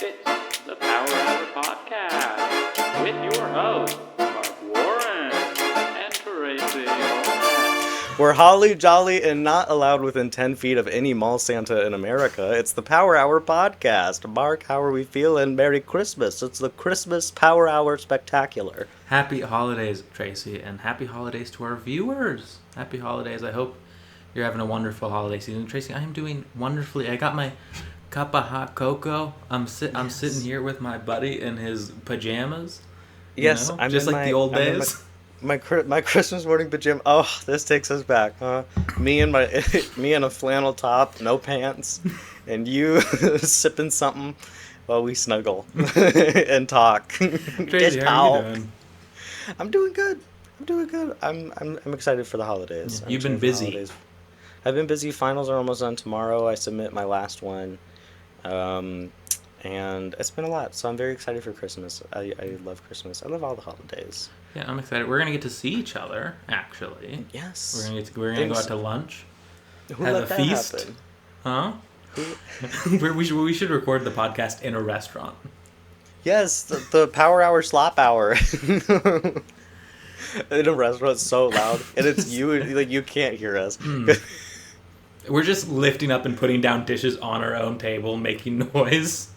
It's the Power Hour Podcast with your hosts, Mark Warren and Tracy. We're holly jolly and not allowed within 10 feet of any mall Santa in America. It's the Power Hour Podcast. Mark, how are we feeling? Merry Christmas. It's the Christmas Power Hour Spectacular. Happy holidays, Tracy, and happy holidays to our viewers. Happy holidays. I hope you're having a wonderful holiday season. Tracy, I am doing wonderfully. I got my cup of hot cocoa. I'm sitting here with my buddy in his pajamas. Yes, I'm just like the old days. My Christmas morning pajama. Oh, this takes us back, huh? Me in a flannel top, no pants, and you sipping something while we snuggle and talk. Tracy, how are you doing? I'm doing good. I'm excited for the holidays. You've been busy. I've been busy. Finals are almost done tomorrow. I submit my last one. And it's been a lot, so I'm very excited for Christmas. I love Christmas. I love all the holidays. Yeah, I'm excited. We're gonna get to see each other. Actually, yes. We're gonna go out to lunch. Who have let a that feast. happen? Huh? we should record the podcast in a restaurant. Yes, the Power Hour Slop Hour. In a restaurant, so loud, and it's you can't hear us. We're just lifting up and putting down dishes on our own table, making noise.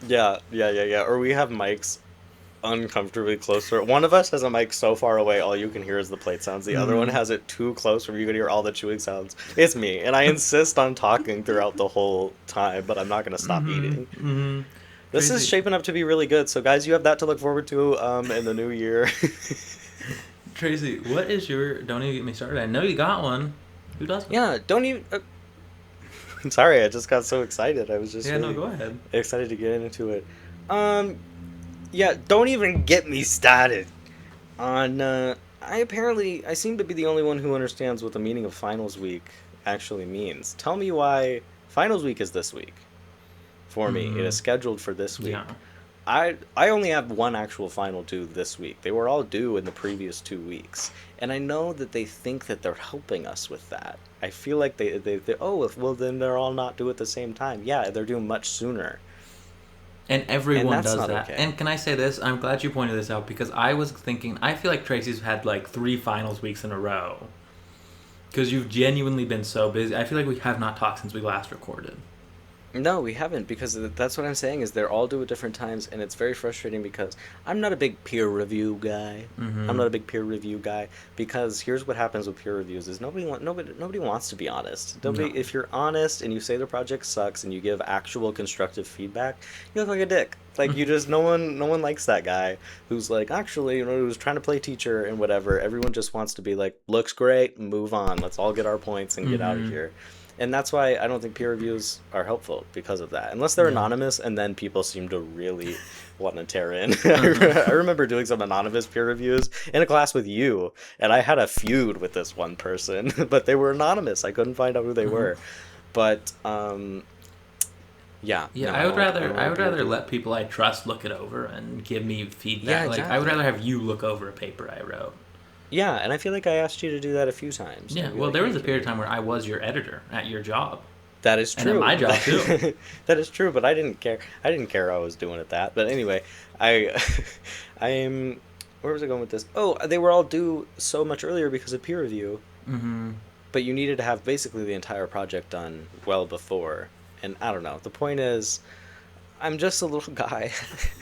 Yeah. Or we have mics uncomfortably closer. One of us has a mic so far away, all you can hear is the plate sounds. The other one has it too close where you can hear all the chewing sounds. It's me, and I insist on talking throughout the whole time, but I'm not going to stop eating. Mm-hmm. This Crazy. is shaping up to be really good. So, guys, you have that to look forward to in the new year. Tracy, what is your... Don't even get me started. I know you got one. Who doesn't? Yeah, don't even... Sorry, I just got so excited. I was just really go ahead. excited to get into it. Yeah, don't even get me started. I seem to be the only one who understands what the meaning of finals week actually means. Tell me why finals week is this week. For me, it is scheduled for this week. Yeah. I only have one actual final due this week. They were all due in the previous 2 weeks. And I know that they think that they're helping us with that. I feel like they well, then they're all not due at the same time. Yeah, they're due much sooner. And everyone does that. Okay. And can I say this? I'm glad you pointed this out because I was thinking, I feel like Tracy's had like 3 finals weeks in a row. Because you've genuinely been so busy. I feel like we have not talked since we last recorded. No, we haven't, because that's what I'm saying is they're all due at different times, and it's very frustrating because I'm not a big peer review guy. I'm not a big peer review guy because here's what happens with peer reviews is nobody wants to be honest. If you're honest and you say the project sucks and you give actual constructive feedback, you look like a dick. Like you just no one likes that guy who's like actually who's trying to play teacher and whatever. Everyone just wants to be like looks great, move on. Let's all get our points and get out of here. And that's why I don't think peer reviews are helpful because of that. Unless they're anonymous, and then people seem to really want to tear in. I remember doing some anonymous peer reviews in a class with you, and I had a feud with this one person, but they were anonymous. I couldn't find out who they were. But, yeah. Yeah, I would rather let people I trust look it over and give me feedback. Yeah, Like exactly. I would rather have you look over a paper I wrote. Yeah, and I feel like I asked you to do that a few times. Yeah, well, there was a period of time where I was your editor at your job. That is true. And at my job, too. That is true, but I didn't care. I didn't care I was doing it that. But anyway, I am... Where was I going with this? Oh, they were all due so much earlier because of peer review. Mm-hmm. But you needed to have basically the entire project done well before. And I don't know. The point is, I'm just a little guy.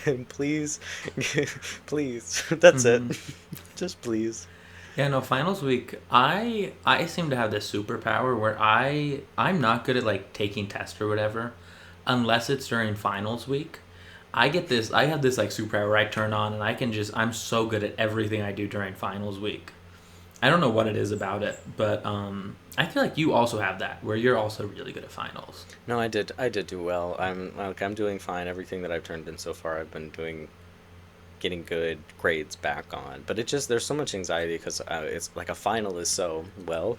And please, please. That's it. Just please. Yeah, no, finals week, I seem to have this superpower where I'm not good at, like, taking tests or whatever, unless it's during finals week. I have this, like, superpower where I turn on and I'm so good at everything I do during finals week. I don't know what it is about it, but I feel like you also have that, where you're also really good at finals. No, I did do well. I'm doing fine. Everything that I've turned in so far, I've been getting good grades back on, but there's so much anxiety because it's like a final is so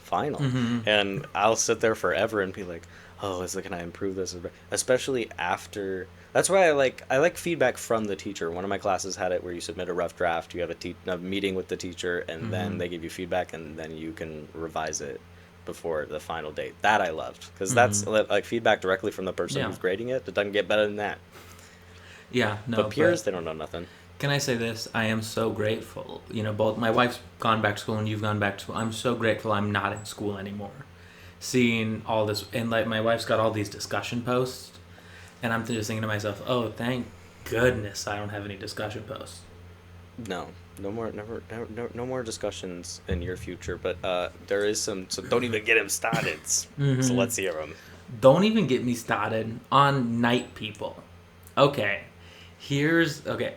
final, and I'll sit there forever and be like, oh, can I improve this? Especially after. That's why I like feedback from the teacher. One of my classes had it where you submit a rough draft, you have a meeting with the teacher, and then they give you feedback, and then you can revise it before the final date. That I loved because that's like feedback directly from the person who's grading it. It doesn't get better than that. Yeah, no, But peers, they don't know nothing. can I say this? I am so grateful. You know, both my wife's gone back to school and you've gone back to school. I'm so grateful I'm not in school anymore. Seeing all this, and like my wife's got all these discussion posts, and I'm just thinking to myself, oh, thank goodness I don't have any discussion posts. No, no more, no more discussions in your future. But there is some. So don't even get him started. Mm-hmm. So let's hear him. Don't even get me started on night people. Okay.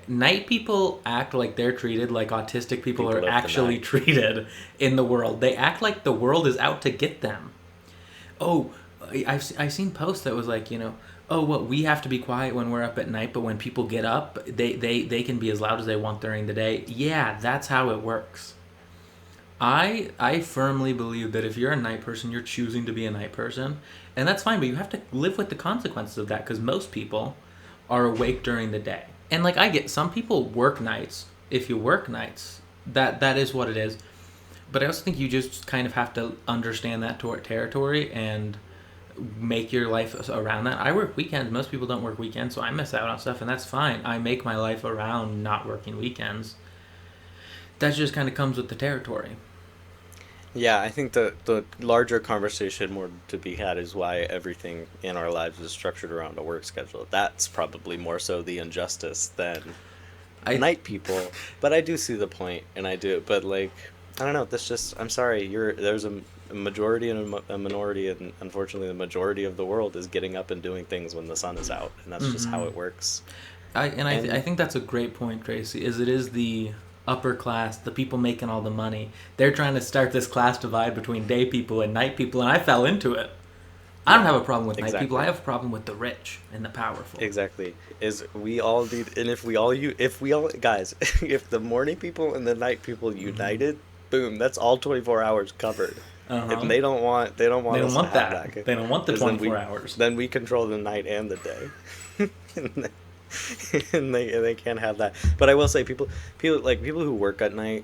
Night people act like they're treated like autistic people People are of the actually night. treated in the world. They act like the world is out to get them. Oh, I've seen posts that was like, you know, oh, well, we have to be quiet when we're up at night, but when people get up, they can be as loud as they want during the day. Yeah, that's how it works. I firmly believe that if you're a night person, you're choosing to be a night person, and that's fine, but you have to live with the consequences of that, because most people are awake during the day. And like I get, some people work nights. If you work nights, that is what it is. But I also think you just kind of have to understand that territory and make your life around that. I work weekends. Most people don't work weekends, so I miss out on stuff, and that's fine. I make my life around not working weekends. That just kind of comes with the territory. Yeah, I think the larger conversation more to be had is why everything in our lives is structured around a work schedule. That's probably more so the injustice than night people. But I do see the point, and I do. But like, I don't know. That's just. I'm sorry. There's a majority and a minority, and unfortunately, the majority of the world is getting up and doing things when the sun is out, and that's just how it works. I think that's a great point, Tracy. It is the upper class, the people making all the money. They're trying to start this class divide between day people and night people, and I fell into it. I don't have a problem with night people. I have a problem with the rich and the powerful. Exactly. Is we all need, and if we all guys, if the morning people and the night people united, boom, that's all 24 hours covered. And they don't want that. They don't want the 24 hours. Then we control the night and the day. and they can't have that. But I will say, people who work at night,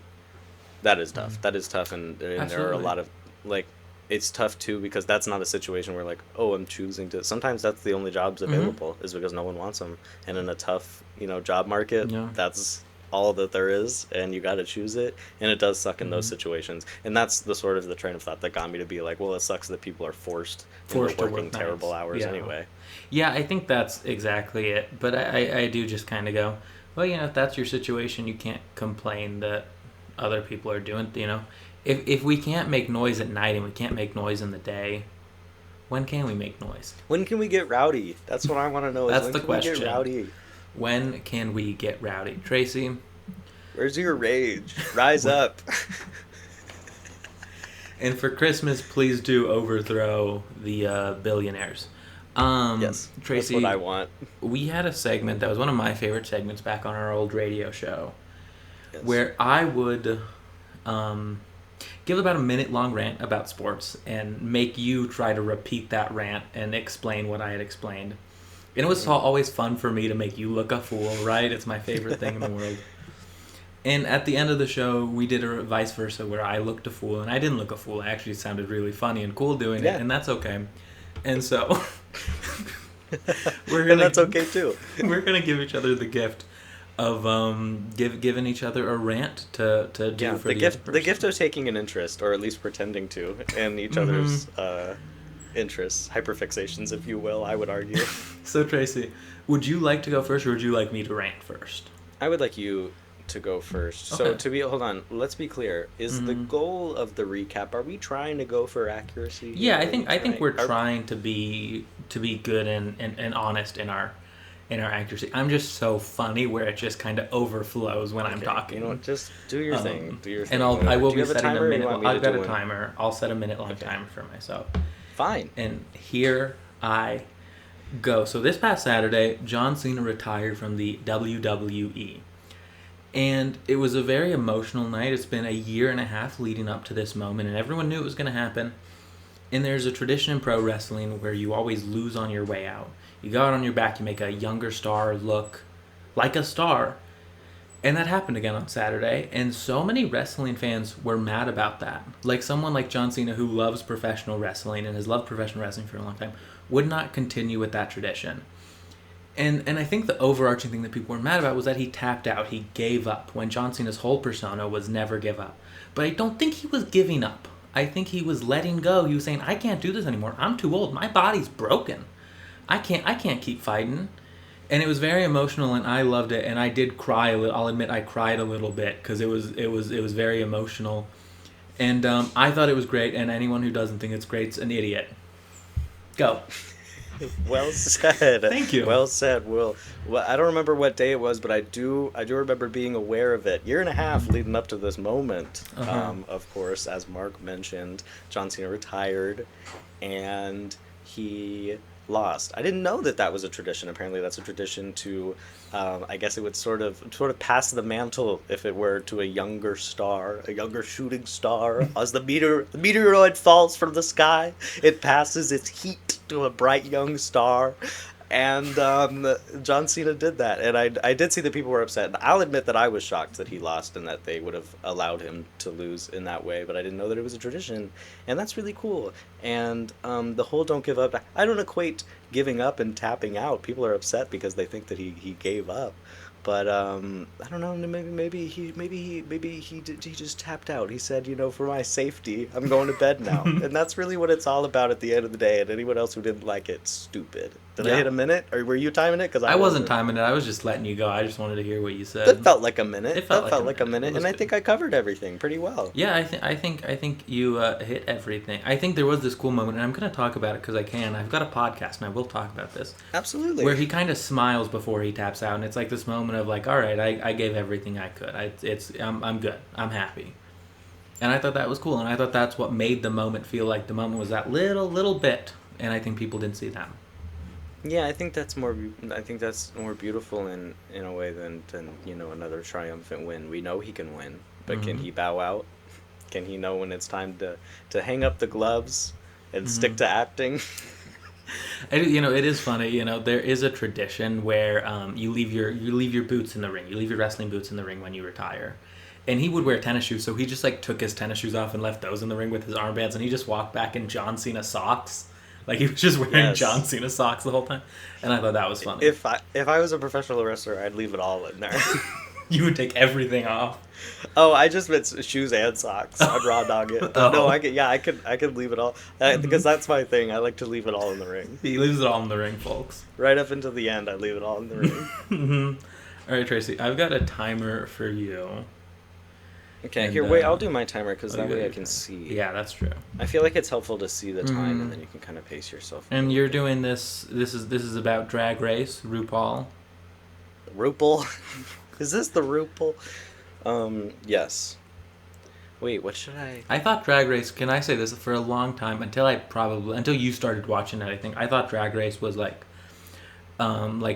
that is tough. That is tough, and there are a lot of like, it's tough too, because that's not a situation where like, oh, I'm choosing to. Sometimes that's the only jobs available is because no one wants them, and in a tough job market, that's all that there is, and you got to choose it, and it does suck in those situations. And that's the sort of the train of thought that got me to be like, well, it sucks that people are forced to working terrible hours anyway. Yeah, I think that's exactly it. But I do just kind of go, well, if that's your situation, you can't complain that other people are doing, If we can't make noise at night and we can't make noise in the day, when can we make noise? When can we get rowdy? That's what I want to know. That's the question. When can we get rowdy? When can we get rowdy? Tracy? Where's your rage? Rise up. And for Christmas, please do overthrow the billionaires. Yes, Tracy, that's what I want. We had a segment that was one of my favorite segments back on our old radio show, where I would give about a minute-long rant about sports and make you try to repeat that rant and explain what I had explained. And it was always fun for me to make you look a fool, right? It's my favorite thing in the world. And at the end of the show, we did a vice versa where I looked a fool, and I didn't look a fool. I actually sounded really funny and cool doing it, and that's okay. And so that's okay too. We're gonna give each other the gift of giving each other a rant to do for the gift of taking an interest, or at least pretending to, in each other's interests, hyperfixations, if you will. I would argue. So Tracy, would you like to go first, or would you like me to rant first? I would like you to go first. Okay. So hold on, let's be clear. Is the goal of the recap, are we trying to go for accuracy? Yeah, I think we're trying to be good and honest in our accuracy. I'm just so funny where it just kind of overflows when I'm talking. Just do your thing. Do your thing. And I will be setting a minute. I've got a timer. I'll set a minute-long timer for myself. Fine. And here I go. So this past Saturday, John Cena retired from the WWE. And it was a very emotional night. It's been a year and a half leading up to this moment, and everyone knew it was going to happen. And there's a tradition in pro wrestling where you always lose on your way out. You go out on your back, you make a younger star look like a star. And that happened again on Saturday. And so many wrestling fans were mad about that. Like someone like John Cena, who loves professional wrestling and has loved professional wrestling for a long time, would not continue with that tradition. And I think the overarching thing that people were mad about was that he tapped out. He gave up when John Cena's whole persona was never give up. But I don't think he was giving up. I think he was letting go. He was saying, I can't do this anymore. I'm too old. My body's broken. I can't keep fighting. And it was very emotional, and I loved it. And I did cry a little. I'll admit I cried a little bit because it was very emotional. And I thought it was great. And anyone who doesn't think it's great's an idiot. Go. Well said. Thank you. Well said. Well, I don't remember what day it was, but I do remember being aware of it. Year and a half leading up to this moment. Of course, as Mark mentioned, John Cena retired, and he lost. I didn't know that was a tradition. Apparently, that's a tradition to. I guess it would sort of pass the mantle, if it were, to a younger star, a younger shooting star. As the meteoroid falls from the sky, it passes its heat to a bright young star. And John Cena did that, and I did see that people were upset. And I'll admit that I was shocked that he lost and that they would have allowed him to lose in that way, but I didn't know that it was a tradition, and that's really cool. And the whole "don't give up," I don't equate giving up and tapping out. People are upset because they think that he gave up. But I don't know. Maybe he just tapped out. He said, for my safety, I'm going to bed now, and that's really what it's all about at the end of the day. And anyone else who didn't like it, stupid. Did I hit a minute, or were you timing it? Because I wasn't timing it. I was just letting you go. I just wanted to hear what you said. That felt like a minute. It felt like a minute, and I think I covered everything pretty well. Yeah, I think you hit everything. I think there was this cool moment, and I'm going to talk about it because I can. I've got a podcast, and I will talk about this. Absolutely. Where he kind of smiles before he taps out, and it's like this moment of like, all right, I gave everything I could. I'm good. I'm happy. And I thought that was cool, and I thought that's what made the moment feel like the moment was that little bit, and I think people didn't see that. Yeah, I think that's more beautiful in a way than another triumphant win. We know he can win, but can he bow out? Can he know when it's time to hang up the gloves and stick to acting? It is funny. There is a tradition where you leave your boots in the ring. You leave your wrestling boots in the ring when you retire. And he would wear tennis shoes, so he just took his tennis shoes off and left those in the ring with his armbands, and he just walked back in John Cena socks. Like he was just wearing John Cena socks the whole time, and I thought that was funny. If I was a professional wrestler, I'd leave it all in there. You would take everything off. Oh, I just meant shoes and socks. I'd raw dog it. Oh. No, I could leave it all because that's my thing. I like to leave it all in the ring. He leaves it all in the ring, folks. Right up until the end, I leave it all in the ring. All right, Tracy, I've got a timer for you. Okay, And, here, wait, I'll do my timer because that way I can see. Yeah, that's true. I feel like it's helpful to see the time, and then you can kind of pace yourself. And you're doing this is about Drag Race, RuPaul. RuPaul? Is this the RuPaul? Yes. Wait, what should I... I thought Drag Race, can I say this, for a long time, until you started watching it, I think, I thought Drag Race was like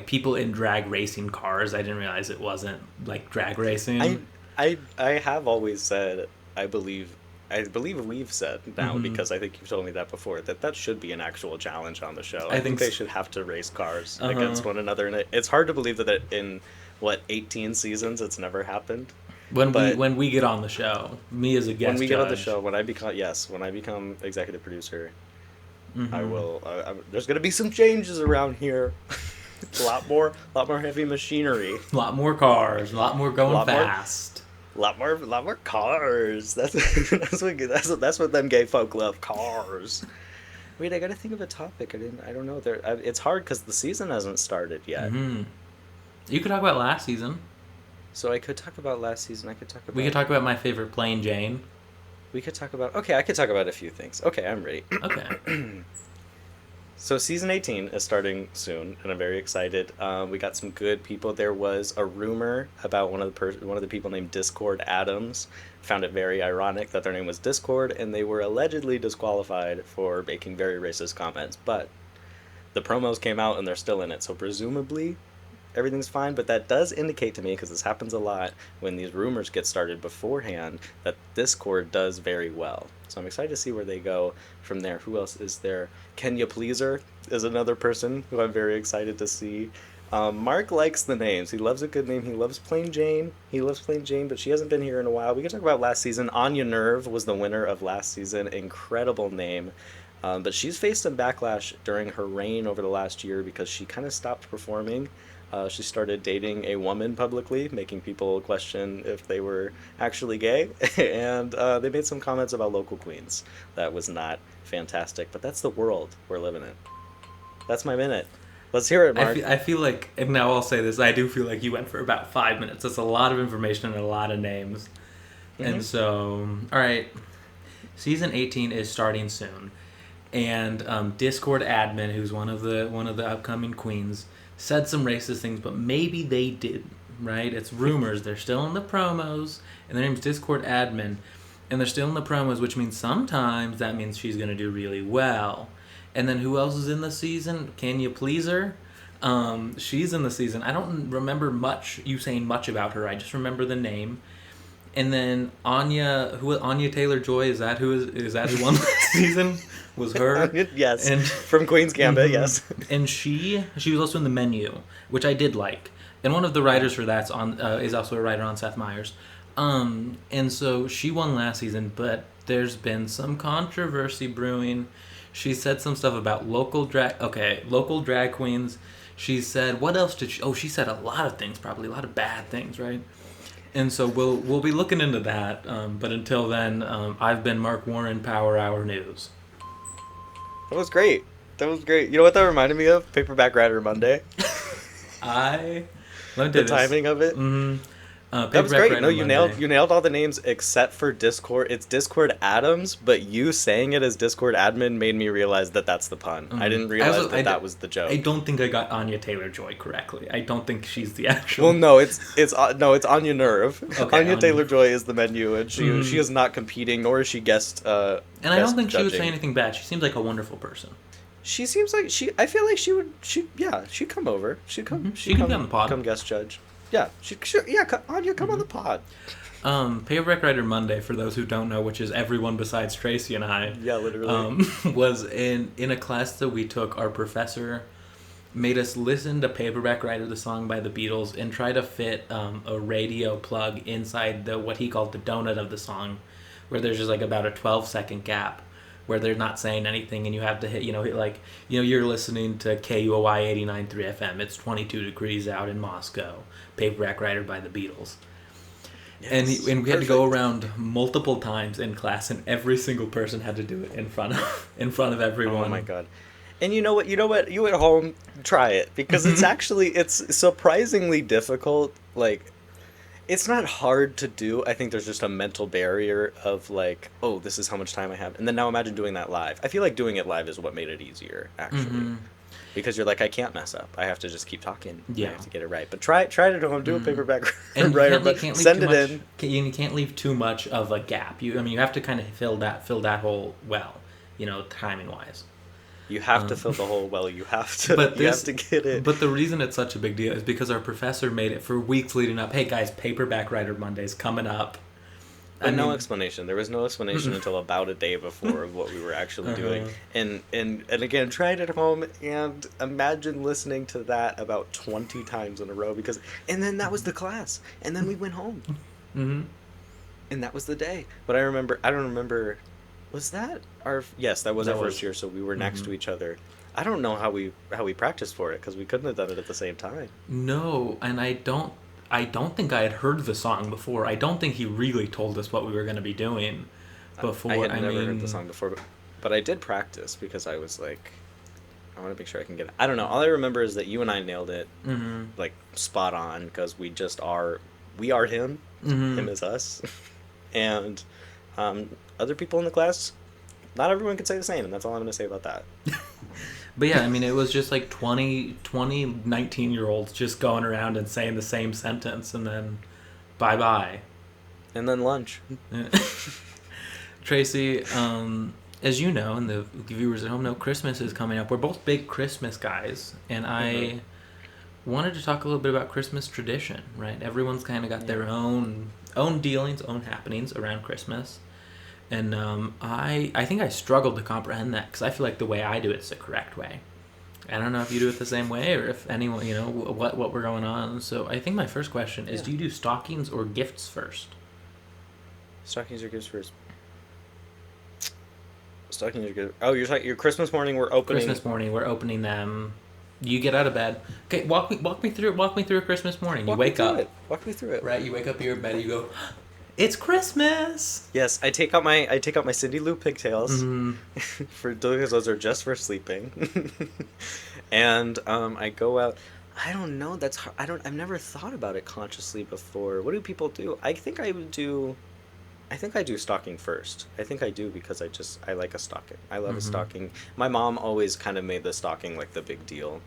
people in drag racing cars. I didn't realize it wasn't like drag racing. I have always said, I believe we've said now, because I think you've told me that before, that should be an actual challenge on the show. I think they should have to race cars against one another. And it's hard to believe that in, 18 seasons, it's never happened. When we get on the show, me as a guest when we judge. get on the show, when I become executive producer, I will. There's going to be some changes around here. a lot more heavy machinery. A lot more cars. A lot more going fast. A lot more cars. That's what them gay folk love. Cars. Wait, I gotta think of a topic. I don't know. It's hard because the season hasn't started yet. Mm-hmm. You could talk about last season. So I could talk about last season. We could talk about my favorite Plain Jane. We could talk about... Okay, I could talk about a few things. Okay, I'm ready. Okay. So season 18 is starting soon, and I'm very excited. We got some good people. There was a rumor about one of the people named Discord Adams. Found it very ironic that their name was Discord, and they were allegedly disqualified for making very racist comments. But the promos came out, and they're still in it, so presumably everything's fine. But that does indicate to me, because this happens a lot when these rumors get started beforehand, that Discord does very well. So I'm excited to see where they go from there. Who else is there? Kenya Pleaser is another person who I'm very excited to see. Mark likes the names. He loves a good name. He loves Plain Jane. But she hasn't been here in a while. We can talk about last season. Anya Nerve was the winner of last season. Incredible name. But she's faced some backlash during her reign over the last year because she kind of stopped performing. She started dating a woman publicly, making people question if they were actually gay. And they made some comments about local queens. That was not fantastic, but that's the world we're living in. That's my minute. Let's hear it, Mark. I feel like, and now I'll say this, I do feel like you went for about 5 minutes. That's a lot of information and a lot of names. And so, all right, season 18 is starting soon. And Discord admin, who's one of the upcoming queens, said some racist things, but maybe they did, right? It's rumors. They're still in the promos, and their name's Discord admin, and they're still in the promos, which means sometimes that means she's going to do really well. And then who else is in the season? Can you please her? She's in the season. I don't remember you saying much about her. I just remember the name. And then Anya Taylor-Joy, is that who won last season? Was her? Yes. And from Queen's Gambit, yes. And she was also in The Menu, which I did like. And one of the writers for that's is also a writer on Seth Meyers. And so she won last season, but there's been some controversy brewing. She said some stuff about local drag queens. She said, what else did she... Oh, she said a lot of things, probably a lot of bad things, right? And so we'll be looking into that. But until then, I've been Mark Warren, Power Hour News. That was great. You know what that reminded me of? Paperback Writer Monday. The timing of it. Mm-hmm. That was great. No, you nailed all the names except for Discord. It's Discord Adams, but you saying it as Discord Admin made me realize that that's the pun. I didn't realize that was the joke. I don't think I got Anya Taylor-Joy correctly. I don't think she's the actual. Well, no, it's Anya Nerve. Okay, Anya Taylor-Joy is the menu, and she is not competing, nor is she guest. And I don't think judging. She would say anything bad. She seems like a wonderful person. She seems like I feel like she'd come over. She'd come. She could be on the pod. Come guest judge. Yeah, Anya, come on the pod. Paperback Writer Monday, for those who don't know, which is everyone besides Tracy and I. Yeah, literally. Was in a class that we took. Our professor made us listen to Paperback Writer, the song by the Beatles, and try to fit a radio plug inside what he called the donut of the song, where there's just like about a 12-second gap where they're not saying anything, and you have to hit you're listening to KUOY 89.3 FM. It's 22 degrees out in Moscow. Paperback Writer by the Beatles. Yes, and we had to go around multiple times in class, and every single person had to do it in front of everyone. Oh my god. And you know what? You at home, try it, because it's surprisingly difficult. Like, it's not hard to do. I think there's just a mental barrier of like, oh, this is how much time I have. And then now imagine doing that live. I feel like doing it live is what made it easier, actually. Mm-hmm. Because you're like, I can't mess up. I have to just keep talking. Yeah. I have to get it right. But try it at home. Do a paperback writer, but send it in. You can't leave too much of a gap. You have to kind of fill that hole well, timing wise. You have to fill the hole well. You have to. You have to get it. But the reason it's such a big deal is because our professor made it for weeks leading up. Hey guys, Paperback Writer Monday's coming up. No explanation. There was no explanation until about a day before of what we were actually doing. And again, try it at home and imagine listening to that about 20 times in a row and then that was the class. And then we went home. Mm-hmm. And that was the day. But I don't remember, was that yes, that was our first year, so we were next to each other. I don't know how we practiced for it because we couldn't have done it at the same time. No, and I don't think I had heard the song before. I don't think he really told us what we were going to be doing before. I had never heard the song before, but I did practice because I was like, I want to make sure I can get it. I don't know. All I remember is that you and I nailed it, like spot on, because we are him. Mm-hmm. Him is us. And other people in the class, not everyone could say the same, and that's all I'm going to say about that. But yeah, it was just like 20 19-year-olds just going around and saying the same sentence, and then bye-bye. And then lunch. Tracy, as you know, and the viewers at home know, Christmas is coming up. We're both big Christmas guys, and I wanted to talk a little bit about Christmas tradition, right? Everyone's kind of got their own dealings, own happenings around Christmas. And I think I struggled to comprehend that because I feel like the way I do it is the correct way. I don't know if you do it the same way or if anyone, what we're going on. So I think my first question is, do you do stockings or gifts first? Stockings or gifts first? Stockings are good. Oh, you're talking your Christmas morning. We're opening. Christmas morning, we're opening them. You get out of bed. Okay, walk me through a Christmas morning. You wake up. Walk me through it. Right, you wake up in your bed. You go, it's Christmas. Yes, I take out my Cindy Lou pigtails Mm-hmm. for because those are just for sleeping, and I go out. I don't know. That's hard. I've never thought about it consciously before. What do people do? I think I would do. I think I do stocking first. I think I do because I like a stocking. I love a stocking. My mom always kind of made the stocking like the big deal.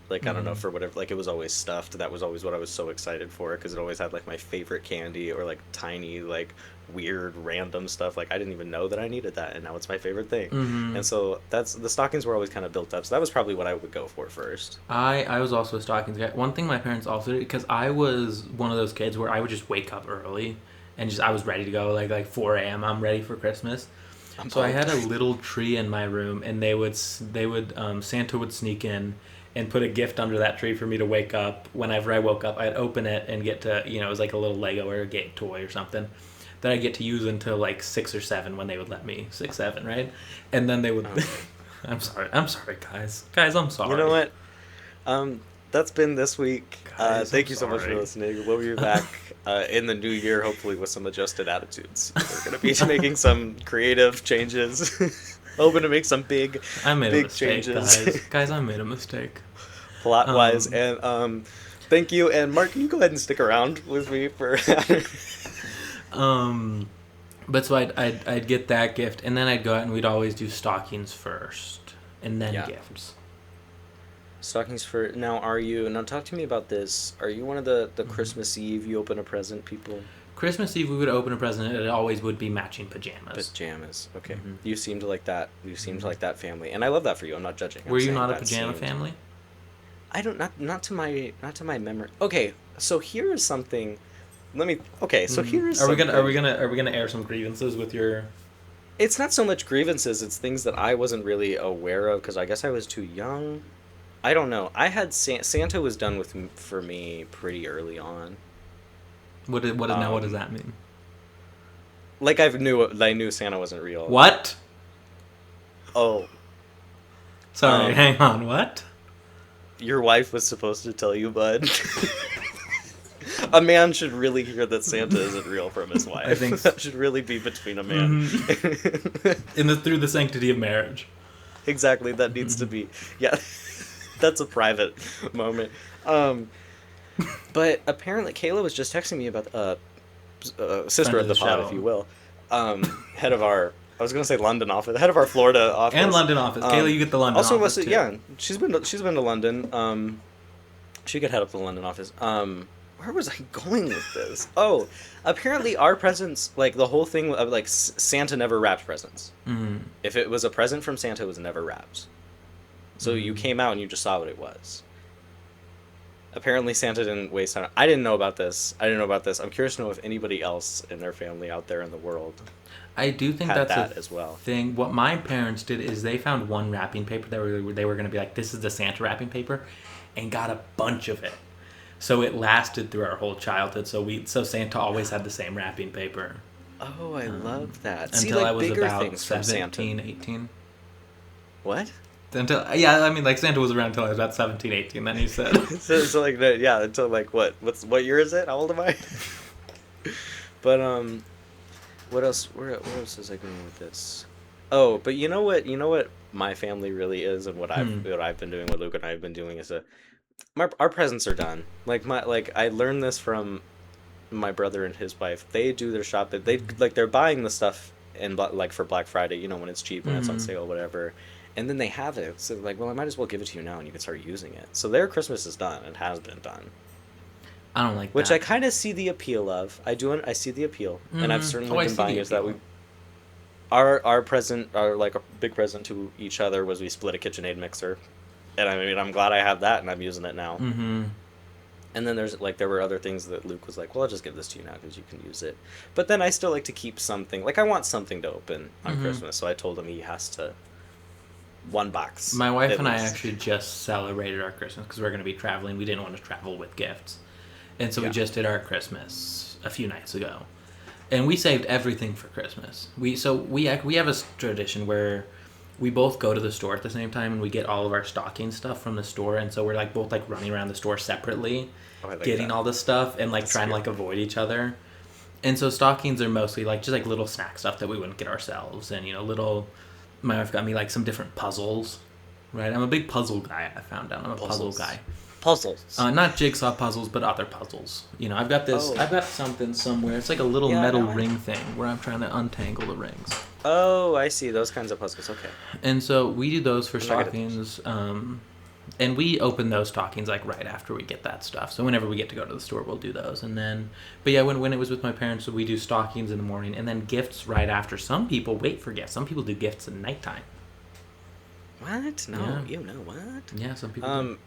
Like I don't know, for whatever, like it was always stuffed. That was always what I was so excited for because it always had like my favorite candy or like tiny like weird random stuff. Like I didn't even know that I needed that, and now it's my favorite thing. And so that's the stockings were always kind of built up. So that was probably what I would go for first. I was also a stockings guy. One thing my parents also did, because I was one of those kids where I would just wake up early and just I was ready to go like 4 a.m. I'm ready for Christmas. So I had a little tree in my room, and they would Santa would sneak in and put a gift under that tree for me to wake up. Whenever I woke up, I'd open it and get to, it was like a little Lego or a game toy or something that I'd get to use until like 6 or 7 when they would let me. 6, 7, right? And then they would... I'm sorry, guys. Guys, I'm sorry. You know what? That's been this week. Guys, thank I'm you so much for sorry. listening. We'll be back in the new year, hopefully with some adjusted attitudes. We're going to be making some creative changes. Hoping to make some big mistake, changes. Guys, I made a mistake. Plot-wise. And thank you. And Mark, can you go ahead and stick around with me for... But so I'd get that gift, and then I'd go out and we'd always do stockings first, and then gifts. Stockings for... Now, talk to me about this. Are you one of the Christmas Eve, you open a present people? Christmas Eve, we would open a present, and it always would be matching pajamas. Pajamas, okay. You seemed like that. You seemed like that family, and I love that for you. I'm not judging. Were you not a pajama family? I don't... Not to my memory. Okay, so here is something... So here's Are we gonna air some grievances with your... It's not so much grievances, it's things that I wasn't really aware of, because I guess I was too young. I don't know. I had... Santa was done for me pretty early on. What does that mean? Like I knew Santa wasn't real. What? Oh. Sorry, hang on, what? Your wife was supposed to tell you, bud. A man should really hear that Santa isn't real from his wife. I think that should really be between a man. Through the sanctity of marriage. Exactly, that needs to be... Yeah, that's a private moment. But apparently, Kayla was just texting me about sister of the pod, if you will. Head of our... I was gonna say London office. Head of our Florida office. And London office. Kayla, you get the London office too. Yeah, she's been to London. She could head up to the London office. Where was I going with this? Oh, apparently our presents, like the whole thing of like Santa never wrapped presents. If it was a present from Santa, it was never wrapped. So you came out and you just saw what it was. Apparently Santa didn't waste time. I didn't know about this. I'm curious to know if anybody else in their family out there in the world I do think had that's that a as well. thing. What my parents did is they found one wrapping paper that they were going to be like, this is the Santa wrapping paper, and got a bunch of it. So it lasted through our whole childhood. So Santa always had the same wrapping paper. Oh, I love that. Until I was about things from 17, Santa. 18. What? Santa was around until I was about 17, 18, then he said. Until like what? What year is it? How old am I? But what else? Where else is I going with this? Oh, but you know what my family really is, and what I've been doing, what Luke and I have been doing is our presents are done. I learned this from my brother and his wife. They do their shop. They're buying the stuff for Black Friday. When it's cheap, when it's on sale, whatever. And then they have it. So I might as well give it to you now, and you can start using it. So their Christmas is done and has been done. I don't like Which that. I kind of see the appeal of. I see the appeal, and I've certainly been buying. Is that our present, a big present to each other was we split a KitchenAid mixer, and I'm glad I have that, and I'm using it now. And then there were other things that Luke was like, well, I'll just give this to you now because you can use it. But then I still like to keep something. I want something to open on Christmas, so I told him he has to. One box. My wife and I actually just celebrated our Christmas because we're going to be traveling. We didn't want to travel with gifts. And so we just did our Christmas a few nights ago. And we saved everything for Christmas. We have a tradition where we both go to the store at the same time and we get all of our stocking stuff from the store, and so we're like both like running around the store separately, getting all the stuff and like That's trying to good. like avoid each other. And so stockings are mostly like just like little snack stuff that we wouldn't get ourselves, and little. My wife got me like some different puzzles. Right, I'm a big puzzle guy. I found out I'm a puzzle guy. Puzzles. Not jigsaw puzzles, but other puzzles. I've got this. Oh. I've got something somewhere. It's like a little Yeah, metal no, ring thing where I'm trying to untangle the rings. Oh, I see. Those kinds of puzzles. Okay. And so we do those for I'm not good at stockings. And we open those stockings like right after we get that stuff. So whenever we get to go to the store, we'll do those. And then, but yeah, when it was with my parents, we do stockings in the morning and then gifts right after. Some people wait for gifts. Some people do gifts at nighttime. What? No, Yeah. you know what? Yeah, some people do.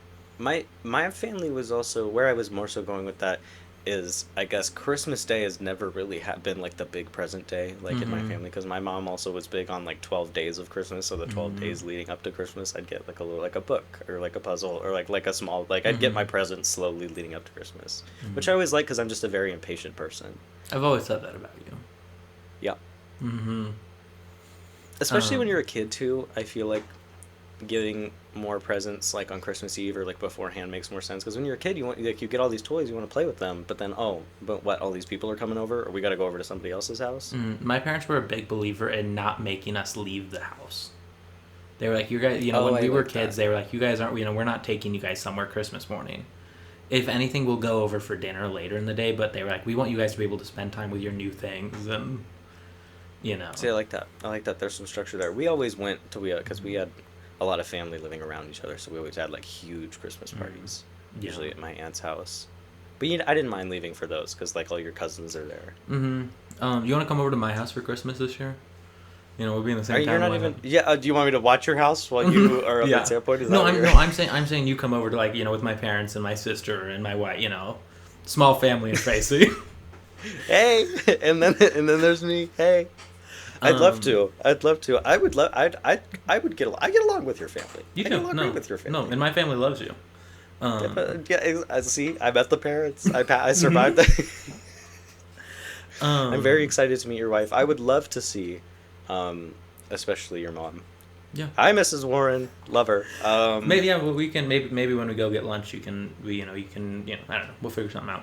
My family was also where I was more so going with that is I guess Christmas Day has never really been like the big present day like in my Mhm. family because my mom also was big on like 12 days of Christmas, so the 12 Mhm. days leading up to Christmas I'd get like a little like a book or like a puzzle or like a small like I'd get my Mhm. presents slowly leading up to Christmas, which Mhm. I always like because I'm just a very impatient person. I've always said that about you. Yeah. Mm-hmm. Especially when you're a kid too, I feel like getting more presents like on Christmas Eve or like beforehand makes more sense because when you're a kid you want like you get all these toys, you want to play with them, but then but what, all these people are coming over or we got to go over to somebody else's house. My parents were a big believer in not making us leave the house. They were like, you guys, Oh, when I we were like kids, that. they were like, you guys aren't, we're not taking you guys somewhere Christmas morning. If anything, we'll go over for dinner later in the day, but they were like, we want you guys to be able to spend time with your new things and, See, I like that. I like that there's some structure there. We always went to because we had a lot of family living around each other, so we always had like huge Christmas parties, Yeah. usually at my aunt's house. But I didn't mind leaving for those because like all your cousins are there. Mm-hmm. You want to come over to my house for Christmas this year? We'll be in the same You're town. not why even. not? Yeah. Do you want me to watch your house while you are up Yeah. at Sandpoint? Is No, that what you're- I'm saying you come over to like, with my parents and my sister and my wife, small family and Tracy. Hey, and then there's me. Hey, I'd love Um, to. I'd love to. I would love. I would get. I get along with your family. You I do. get along No, great with your family. no, and my family loves you. I see. I met the parents. I survived that. I'm very excited to meet your wife. I would love to see, especially your mom. Yeah. Hi, Mrs. Warren. Love her. Maybe yeah. Well, we can maybe when we go get lunch, you can I don't know. We'll figure something out.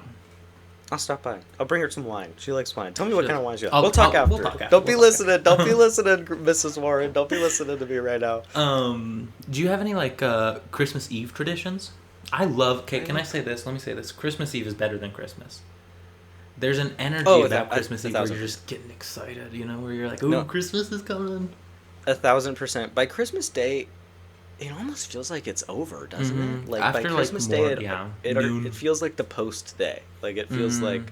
I'll stop by. I'll bring her some wine. She likes wine. Tell me what Sure. kind of wine she likes. I'll- We'll talk I'll- after. we'll talk after. Don't be We'll talk listening. Don't be listening, Mrs. Warren. Don't be listening to me right now. Do you have any like Christmas Eve traditions? I love. Okay, can I say this? Let me say this. Christmas Eve is better than Christmas. There's an energy Oh, about Christmas Eve where 1,000. you're just getting excited. Where you're like, "Ooh, No. Christmas is coming." 1,000%. By Christmas Day, it almost feels like it's over, doesn't Mhm. it? Like After, by like, Christmas more- Day, yeah, it noon. feels like the post day. Like it feels like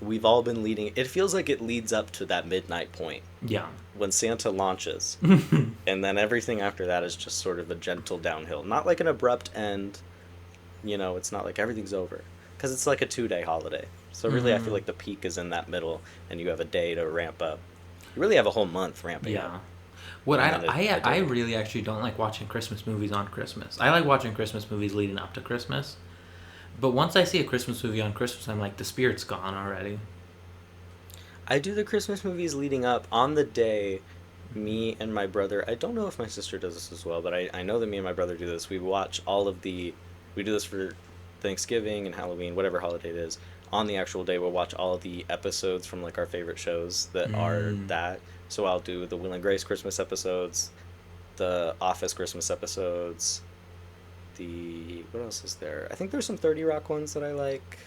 we've all been leading. It feels like it leads up to that midnight point Yeah. when Santa launches, and then everything after that is just sort of a gentle downhill. Not like an abrupt end. It's not like everything's over because it's like a 2-day holiday. So really, I feel like the peak is in that middle, and you have a day to ramp up. You really have a whole month ramping Yeah. up. What And then I really actually don't like watching Christmas movies on Christmas. I like watching Christmas movies leading up to Christmas. But once I see a Christmas movie on Christmas, I'm like, the spirit's gone already. I do the Christmas movies leading up on the day. Me and my brother. I don't know if my sister does this as well, but I know that me and my brother do this. We watch all of the. We do this for Thanksgiving and Halloween, whatever holiday it is. On the actual day, we'll watch all of the episodes from like our favorite shows that are that. So I'll do the Will and Grace Christmas episodes, the Office Christmas episodes, what else is there? I think there's some 30 Rock ones that I like.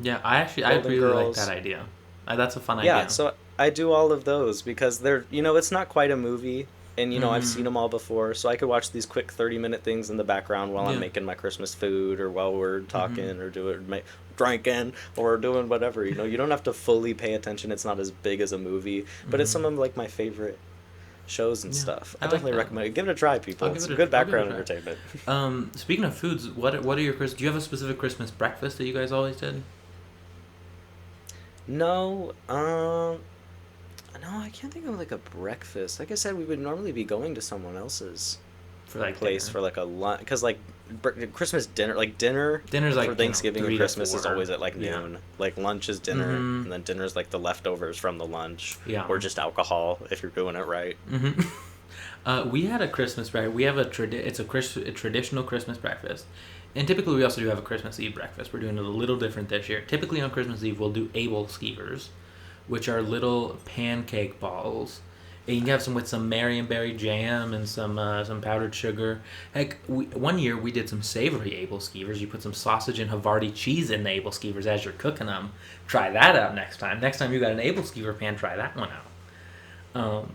Yeah, I Golden really Girls. like that idea. That's a fun Yeah, idea. so I do all of those because they're, it's not quite a movie, and I've seen them all before, so I could watch these quick 30-minute things in the background while I'm Yeah. making my Christmas food or while we're talking or drinking or doing whatever. You don't have to fully pay attention. It's not as big as a movie, but it's some of like my favorite shows and Yeah, stuff. I I like definitely that. recommend it. Give it a try, people. I'll give It's it a- good I'll give it a background try. entertainment. Speaking of foods, what are your do you have a specific Christmas breakfast that you guys always did? No, no, I can't think of like a breakfast. Like I said, we would normally be going to someone else's For like place dinner? for like a lunch, because like Christmas dinner, like dinner. Dinner's like for Thanksgiving and 3 to Christmas is 4. always at like Yeah. noon. Like lunch is dinner, Mhm. and then dinner's like the leftovers from the lunch, Yeah. or just alcohol if you're doing it right. Mm-hmm. We had a Christmas breakfast. We have a traditional Christmas breakfast, and typically we also do have a Christmas Eve breakfast. We're doing it a little different this year. Typically on Christmas Eve we'll do Able Skeevers, which are little pancake balls. And you can have some with some Marionberry jam and some powdered sugar. Heck, one year we did some savory Able Skeevers. You put some sausage and Havarti cheese in the Able Skeevers as you're cooking them. Try that out next time. Next time you got an Able Skeever pan, try that one out.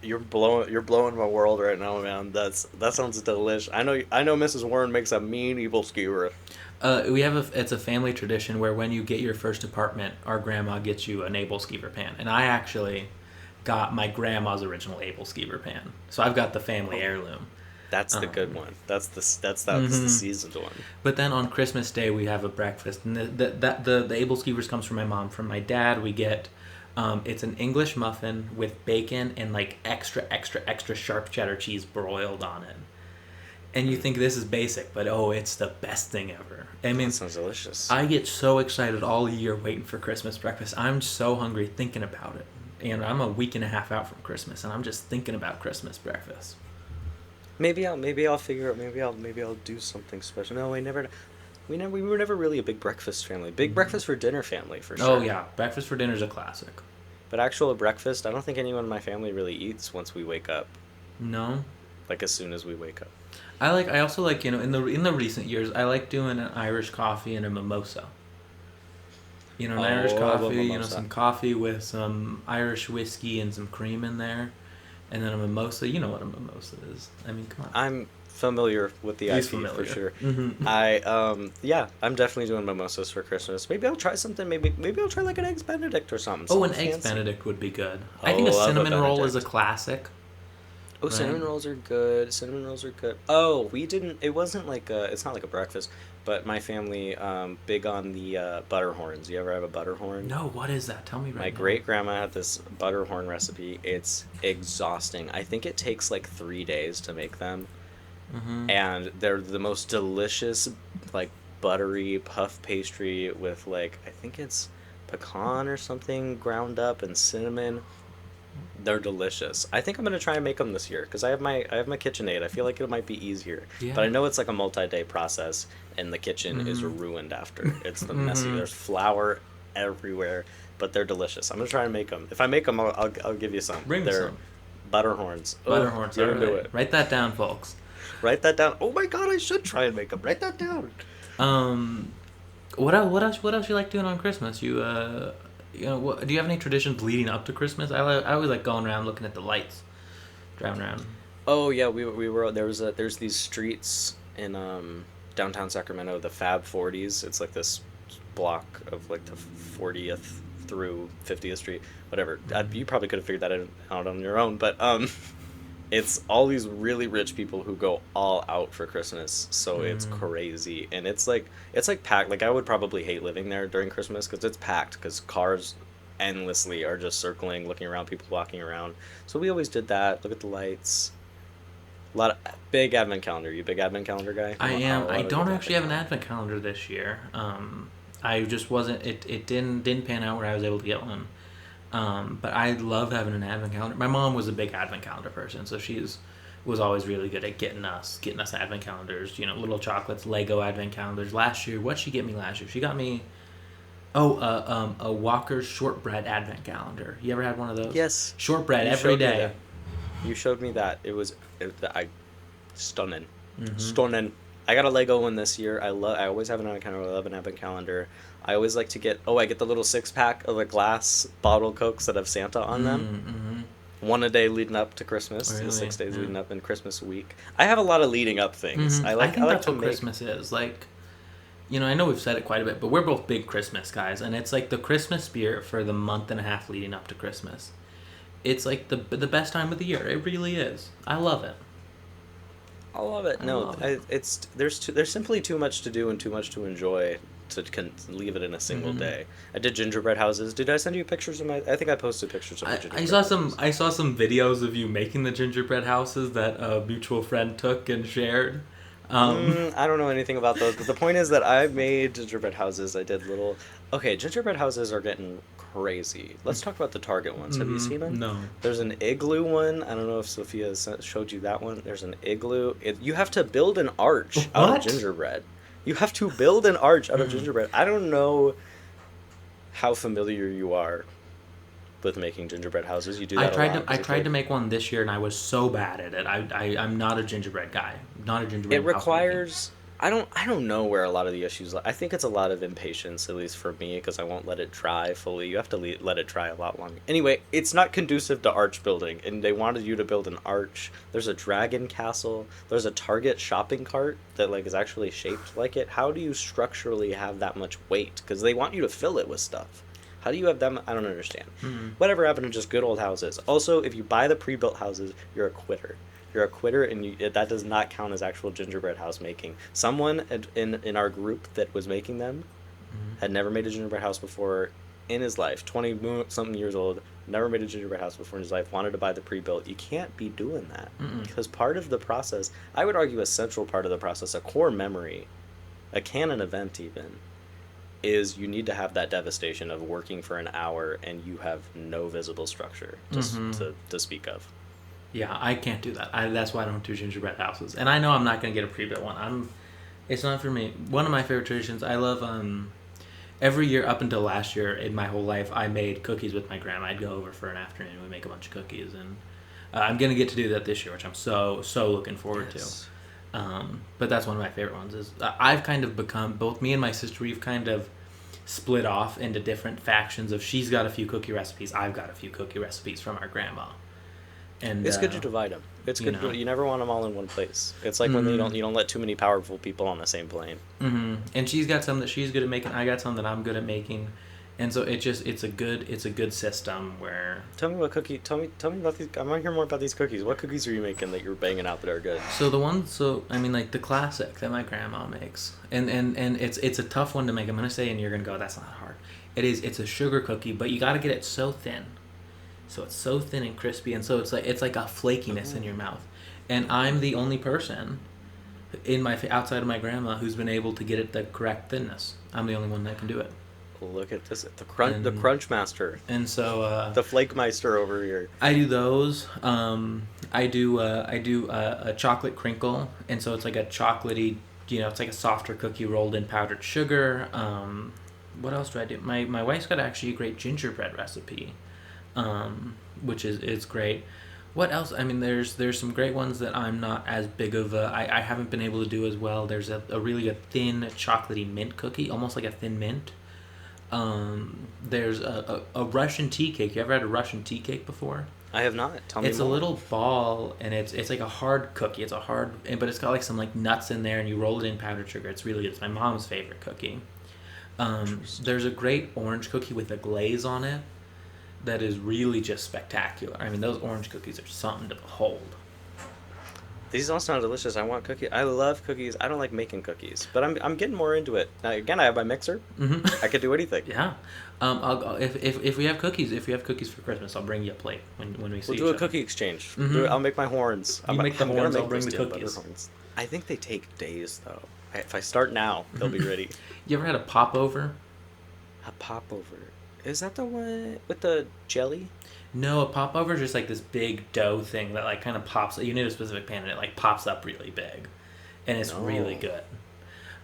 You're blowing my world right now, man. That sounds delish. I know Mrs. Warren makes a mean evil skewer. It's a family tradition where when you get your first apartment, our grandma gets you an Able Skeever pan, and I actually got my grandma's original Able Skeever pan, so I've got the family heirloom. That's the good one. That's the seasoned one. But then on Christmas Day we have a breakfast, and the Able Skeevers comes from my mom. From my dad we get it's an English muffin with bacon and like extra sharp cheddar cheese broiled on it. And you think this is basic, but it's the best thing ever. I mean, That sounds delicious. I get so excited all year waiting for Christmas breakfast. I'm so hungry thinking about it. And I'm a week and a half out from Christmas, and I'm just thinking about Christmas breakfast. Maybe I'll figure out. Maybe I'll do something special. No, we were never really a big breakfast family. Big breakfast for dinner family for sure. Oh yeah, breakfast for dinner is a classic. But actual breakfast, I don't think anyone in my family really eats once we wake up. No. Like as soon as we wake up. I also like, in the recent years, I like doing an Irish coffee and a mimosa. An Irish I love coffee, mimosa. some coffee with some Irish whiskey and some cream in there. And then a mimosa, you know what a mimosa is. I mean, come on. I'm familiar with the He's IP familiar. for sure. Mm-hmm. I'm definitely doing mimosas for Christmas. Maybe I'll try something. Maybe I'll try like an eggs Benedict or something. Oh, an something eggs fancy. Benedict would be good. I think a love a cinnamon roll is a Benedict. classic. Oh, Right. cinnamon rolls are good. Cinnamon rolls are good. Oh, we didn't. It wasn't like it's not like a breakfast, but my family big on the butter horns. You ever have a butter horn? No, what is that? Tell me right My now. great grandma had this butter horn recipe. It's exhausting. I think it takes like 3 days to make them, Mm-hmm. and they're the most delicious, like buttery puff pastry with like I think it's pecan or something ground up and cinnamon. They're delicious. I think I'm gonna try and make them this year because I have my KitchenAid. I feel like it might be easier, Yeah. but I know it's like a multi-day process, and the kitchen is Mhm. ruined after. It's the messy. Mhm. There's flour everywhere, but they're delicious. I'm gonna try and make them. If I make them, I'll give you some. Bring me They're some. butter horns. Butter Ugh, horns. You're All gonna do right. it. Write that down, folks. Write that down. Oh my god, I should try and make them. Write that down. What else you like doing on Christmas? Do you have any traditions leading up to Christmas? I always like going around looking at the lights, driving around. Oh yeah, we were there's these streets in downtown Sacramento, the Fab 40s. It's like this block of like the 40th through 50th Street, whatever. You probably could have figured that out on your own, but it's all these really rich people who go all out for Christmas, so it's crazy, and it's like packed. Like I would probably hate living there during Christmas because it's packed because cars endlessly are just circling, looking around, people walking around. So we always did that. Look at the lights. A lot of big advent calendar. You a big advent calendar guy? I I'm a am. lot I of don't big actually have an advent calendar this year. I just wasn't. It didn't pan out where I was able to get one. But I love having an advent calendar. My mom was a big advent calendar person, so was always really good at getting us advent calendars. Little chocolates, Lego advent calendars. Last year, what'd she get me last year? She got me a Walker's shortbread advent calendar. You ever had one of those? Yes. Shortbread You every showed me day. that. You showed me that. Stunning. Mhm. Stunning. I got a Lego one this year. I always have an advent calendar. I love an advent calendar. I always like to get. I get the little 6-pack of the glass bottle Cokes that have Santa on them. Mm-hmm. One a day leading up to Christmas. Really? The 6 days Yeah. leading up in Christmas week. I have a lot of leading up things. Mhm. I think like that's to what make. Christmas is. Like, I know we've said it quite a bit, but we're both big Christmas guys, and it's like the Christmas spirit for the month and a half leading up to Christmas. It's like the best time of the year. It really is. I love it. I love it. No, love it. There's simply too much to do and too much to enjoy to leave it in a single Mhm. day. I did gingerbread houses. Did I send you pictures of my? I think I posted pictures of my gingerbread. I saw houses. I saw some videos of you making the gingerbread houses that a mutual friend took and shared. I don't know anything about those, but the point is that I made gingerbread houses. I did little. Okay, gingerbread houses are getting crazy. Let's talk about the Target ones. Have you seen them? No. There's an igloo one. I don't know if Sophia showed you that one. There's an igloo. You have to build an arch out of What? gingerbread. You have to build an arch out of gingerbread. I don't know how familiar you are with making gingerbread houses. You do that I tried to make one this year, and I was so bad at it. I'm not a gingerbread guy. Not a gingerbread. It requires. I don't know where a lot of the issues lie. I think it's a lot of impatience, at least for me, because I won't let it dry fully. You have to let it dry a lot longer. Anyway, it's not conducive to arch building, and they wanted you to build an arch. There's a dragon castle. There's a Target shopping cart that like is actually shaped like it. How do you structurally have that much weight? Because they want you to fill it with stuff. How do you have them? I don't understand. Whatever happened to just good old houses? Also, if you buy the pre-built houses, you're a quitter. You're a quitter, and that does not count as actual gingerbread house making. Someone in our group that was making them had never made a gingerbread house before in his life. 20-something years old, never made a gingerbread house before in his life. Wanted to buy the pre-built. You can't be doing that because part of the process, I would argue, a central part of the process, a core memory, a canon event even, is you need to have that devastation of working for an hour and you have no visible structure to speak of. Yeah, I can't do that. That's why I don't do gingerbread houses. And I know I'm not going to get a pre-built one. It's not for me. One of my favorite traditions, I love, every year up until last year, in my whole life, I made cookies with my grandma. I'd go over for an afternoon, we make a bunch of cookies. And I'm going to get to do that this year, which I'm so looking forward to. But that's one of my favorite ones. Is I've kind of become, both me and my sister, we've kind of split off into different factions of she's got a few cookie recipes, I've got a few cookie recipes from our grandma. And it's good to divide them. It's good. You never want them all in one place. It's like when you don't let too many powerful people on the same plane. And she's got some that she's good at making. I got some that I'm good at making, and so it's a good system where. Tell me about these. I want to hear more about these cookies. What cookies are you making that you're banging out that are good? So like the classic that my grandma makes, and it's a tough one to make. I'm gonna say, and you're gonna go, that's not hard. It is. It's a sugar cookie, but you got to get it so thin. So it's so thin and crispy, and so it's like a flakiness in your mouth. And I'm the only person outside of my grandma who's been able to get it the correct thinness. I'm the only one that can do it. Look at this, the crunch master. And so the flake meister over here. I do those. I do a chocolate crinkle, and so it's like a chocolatey, it's like a softer cookie rolled in powdered sugar. What else do I do? My wife's got actually a great gingerbread recipe. Which is great. What else? I mean, there's some great ones that I'm not as big of I haven't been able to do as well. There's a really good thin chocolatey mint cookie, almost like a thin mint. There's a Russian tea cake. You ever had a Russian tea cake before? I have not. Tell me more. It's a little ball, and it's like a hard cookie. But it's got like some like nuts in there, and you roll it in powdered sugar. It's really good. It's my mom's favorite cookie. There's a great orange cookie with a glaze on it. That is really just spectacular. I mean, those orange cookies are something to behold. These all sound delicious. I want cookies. I love cookies. I don't like making cookies, but I'm getting more into it. Now, again, I have my mixer. I could do anything. Yeah. If we have cookies for Christmas, I'll bring you a plate when we see each other. We'll do a cookie exchange. I'll make my horns. You make the horns, I'll bring the cookies. Horns. I think they take days, though. If I start now, they'll be ready. You ever had a popover? A popover. Is that the one with the jelly? No, a popover is just like this big dough thing that like kind of pops. You need a specific pan and it like pops up really big, and it's really good.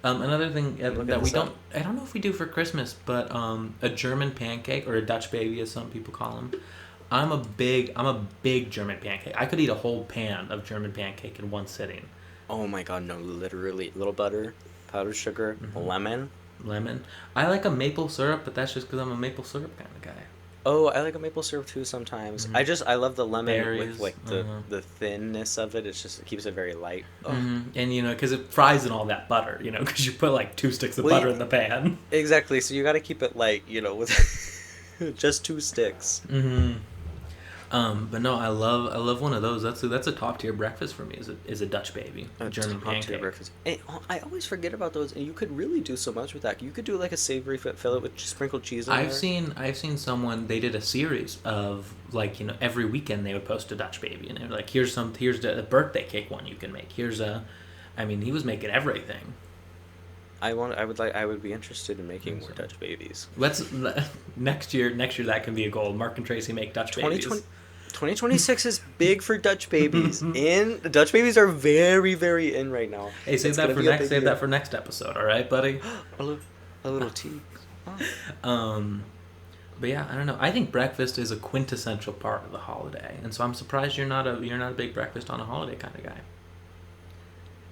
Another thing that we don't, I don't know if we do for Christmas, but a German pancake or a Dutch baby as some people call them. I'm a big German pancake. I could eat a whole pan of German pancake in one sitting. Oh my god, no! Literally, little butter, powdered sugar, lemon. I like a maple syrup, but that's just because I'm a maple syrup kind of guy. Oh, I like a maple syrup too sometimes. I love the lemon Berries, with like the thinness of it. It keeps it very light. And because it fries in all that butter, because you put like 2 sticks of butter in the pan. Exactly. So you got to keep it light, with just 2 sticks. But no, I love one of those. That's a top tier breakfast for me. Is a Dutch baby, a German pancake. Breakfast. And I always forget about those. And you could really do so much with that. You could do like a savory fillet with sprinkled cheese on I've seen someone, they did a series of like every weekend they would post a Dutch baby, and they were like, here's the birthday cake one you can make. Here's a I mean, he was making everything. I would be interested in making more Dutch babies. Next year that can be a goal. Mark and Tracy make Dutch babies. 2026 is big for Dutch babies. Dutch babies are very, very in right now. Hey, save that for next episode, all right, buddy? a little tea. But yeah, I don't know. I think breakfast is a quintessential part of the holiday, and so I'm surprised you're not a big breakfast on a holiday kind of guy.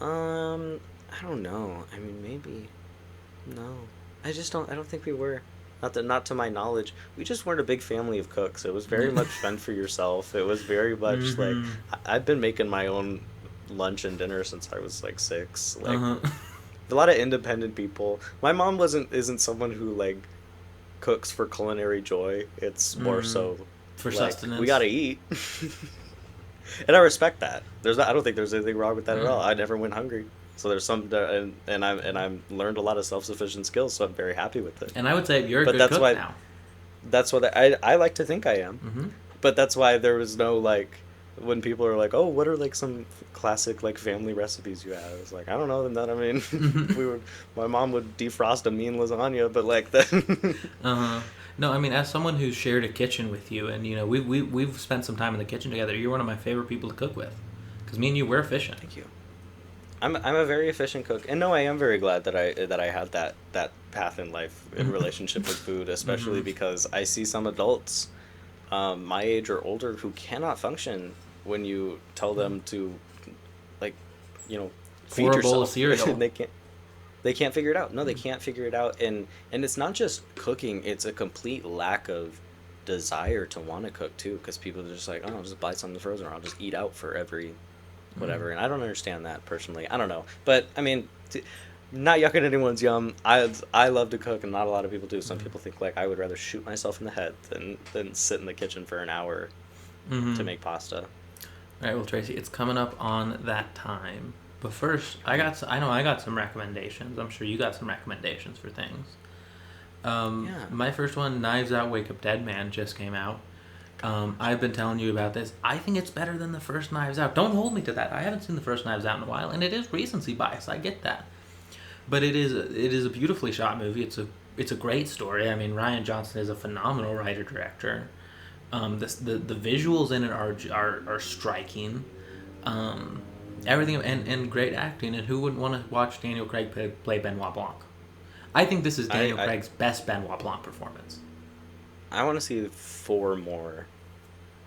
I don't know. I mean, maybe. No, I just don't. I don't think we were. Not to my knowledge. We just weren't a big family of cooks. It was very much fend for yourself. It was very much like I've been making my own lunch and dinner since I was like 6. Like a lot of independent people. My mom isn't someone who like cooks for culinary joy. It's more so for like, sustenance. We gotta eat. And I respect that. I don't think there's anything wrong with that at all. I never went hungry. So there's and I've learned a lot of self-sufficient skills, so I'm very happy with it. And I would say you're a good cook now. That's what I like to think I am. But that's why there was no like when people are like, oh, what are like some classic like family recipes you have? It's like I don't know. I mean, my mom would defrost a mean lasagna, but like that. No, I mean, as someone who's shared a kitchen with you, and you know, we've spent some time in the kitchen together. You're one of my favorite people to cook with, because me and you, we're efficient. Thank you. I'm a very efficient cook, and no, I am very glad that I had that path in life in relationship with food, especially because I see some adults, my age or older, who cannot function when you tell them to, like, you know, feed yourself. For a bowl of cereal. They can't figure it out. No, they can't figure it out, and it's not just cooking; it's a complete lack of desire to want to cook too, because people are just like, oh, I'll just buy something frozen, or I'll just eat out for every whatever. And I don't understand that personally. I don't know, but I mean, not yucking anyone's yum. I love to cook, and not a lot of people do. Some people think like I would rather shoot myself in the head than sit in the kitchen for an hour to make pasta. All right, well, Tracy, it's coming up on that time. But first, I got some recommendations. I'm sure you got some recommendations for things. Yeah. My first one, Knives Out, Wake Up Dead Man, just came out. I've been telling you about this. I think it's better than the first Knives Out. Don't hold me to that. I haven't seen the first Knives Out in a while, and it is recency bias. I get that, but it is a beautifully shot movie. It's a great story. I mean, Rian Johnson is a phenomenal writer director. The visuals in it are striking. Everything and great acting. And who wouldn't want to watch Daniel Craig play Benoit Blanc? I think this is Daniel Craig's best Benoit Blanc performance. I want to see 4 more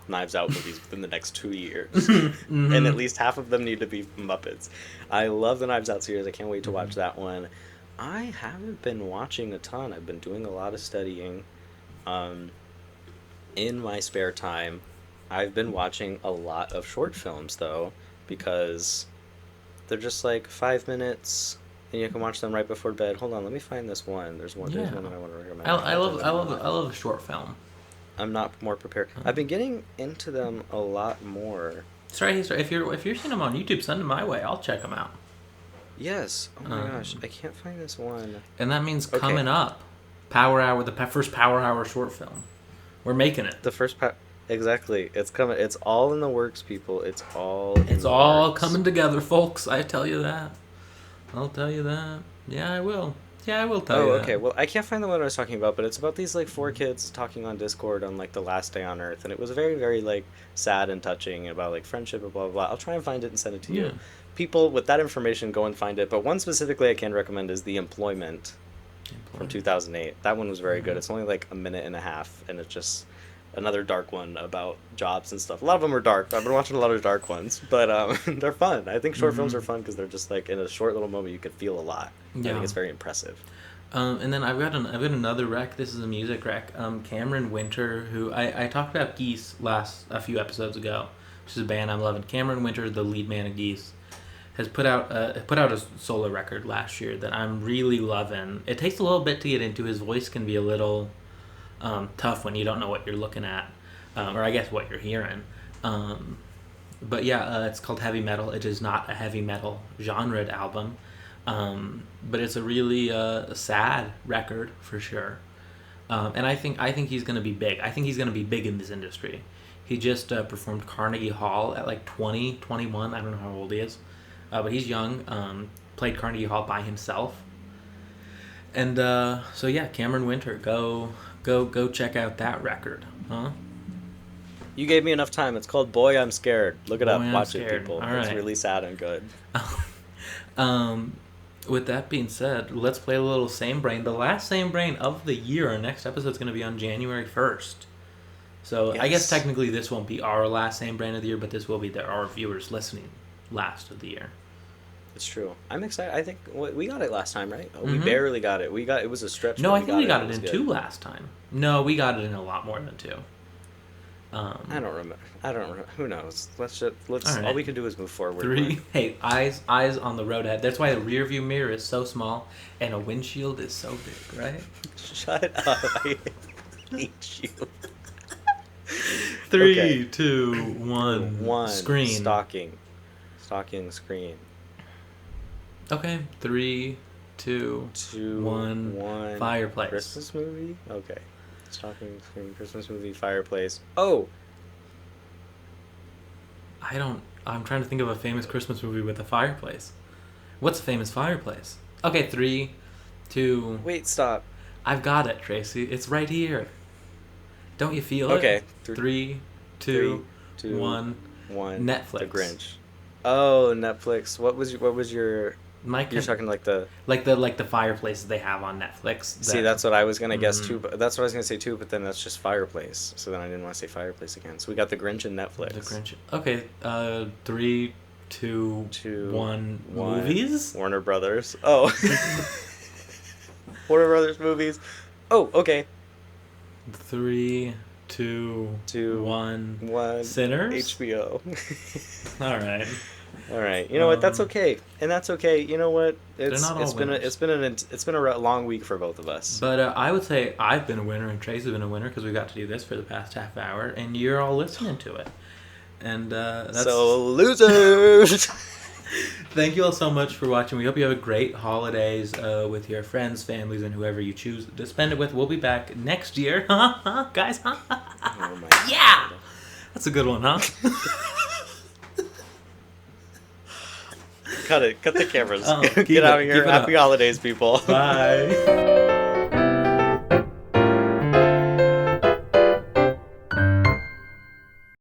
Knives Out movies within the next 2 years. And at least half of them need to be Muppets. I love the Knives Out series. I can't wait to watch that one. I haven't been watching a ton. I've been doing a lot of studying. In my spare time, I've been watching a lot of short films, though, because they're just like 5 minutes, and you can watch them right before bed. Hold on, let me find this one. There's one that I want to recommend. I love a short film. I'm not more prepared. I've been getting into them a lot more. Sorry. If you're seeing them on YouTube, send them my way. I'll check them out. Yes. Oh my gosh, I can't find this one. And that means coming up, Power Hour, the first Power Hour short film. We're making it. The first exactly. It's coming. It's all in the works, people. It's all coming together, folks. I tell you that. I'll tell you that. Yeah, I will. Yeah, I will tell you that. Oh, okay. Well, I can't find the one I was talking about, but it's about these, like, 4 kids talking on Discord on, like, the last day on Earth, and it was very, very, like, sad and touching about, like, friendship and blah, blah, blah. I'll try and find it and send it to you. People with that information, go and find it, but one specifically I can recommend is The Employment from 2008. That one was very good. It's only, like, a minute and a half, and it's just another dark one about jobs and stuff. A lot of them are dark. I've been watching a lot of dark ones, but they're fun. I think short films are fun because they're just like in a short little moment you can feel a lot. Yeah. I think it's very impressive. And then I've got another rec. This is a music rec. Cameron Winter, who I talked about Geese a few episodes ago, which is a band I'm loving. Cameron Winter, the lead man of Geese, has put out a solo record last year that I'm really loving. It takes a little bit to get into. His voice can be a little tough when you don't know what you're looking at, or I guess what you're hearing. But yeah, it's called Heavy Metal. It is not a heavy metal genre album, but it's a really sad record for sure. And I think he's gonna be big. I think he's gonna be big in this industry. He just performed Carnegie Hall at like 20, 21. I don't know how old he is. but he's young. Played Carnegie Hall by himself. And so yeah, Cameron Winter, go check out that record, huh? You gave me enough time. It's called Boy I'm Scared. Look it Boy, up. I'm Watch it, Scared. people. All It's right. really sad and good. With that being said, let's play a little Same Brain. The last Same Brain of the year. Our next episode's going to be on January 1st. So I guess Yes. technically this won't be our last Same Brain of the year, but this will be our viewers listening last of the year. It's true. I'm excited. I think we got it last time, right? Oh, we Mhm. barely got it. It was a stretch. No, but I think we got it was in good. 2 last time. No, we got it in a lot more than 2. I don't remember. Who knows? Let's. All All right. we can do is move forward. 3. Hey, eyes on the road ahead. That's why a rear view mirror is so small and a windshield is so big, right? Shut up! I hate you. 3, Okay. 2, 1. Screen. Stalking screen. Okay. 3, 2, 2, 1. Fireplace. Christmas movie. Okay. Stalking screen. Christmas movie. Fireplace. Oh. I'm trying to think of a famous Christmas movie with a fireplace. What's a famous fireplace? Okay, 3, 2. Wait. Stop. I've got it, Tracy. It's right here. Don't you feel Okay. it? 3, 2, 2, 1. 1. Netflix. The Grinch. Oh, Netflix. What was your? You're talking like the. like the fireplaces they have on Netflix. See, that's what I was gonna guess Mhm. too. But that's what I was gonna say too. But then that's just fireplace. So then I didn't want to say fireplace again. So we got the Grinch and Netflix. The Grinch. Okay, 3, 2, 2, 1. 1. Movies? Warner Brothers. Oh. Warner Brothers movies. Oh, okay. 3, 2, 2, 1. 1. Sinners? HBO. All right. All right. You know what? That's okay, and that's okay. You know what? not all It's been a long week for both of us. But I would say I've been a winner and Tracy's been a winner because we got to do this for the past half hour, and you're all listening to it. And that's So losers. Thank you all so much for watching. We hope you have a great holidays with your friends, families, and whoever you choose to spend it with. We'll be back next year, guys. Oh my Yeah, God. that's a good one, huh? Cut it. Cut the cameras. Oh, keep Get out of it, here. keep it up. Happy holidays, people. Bye.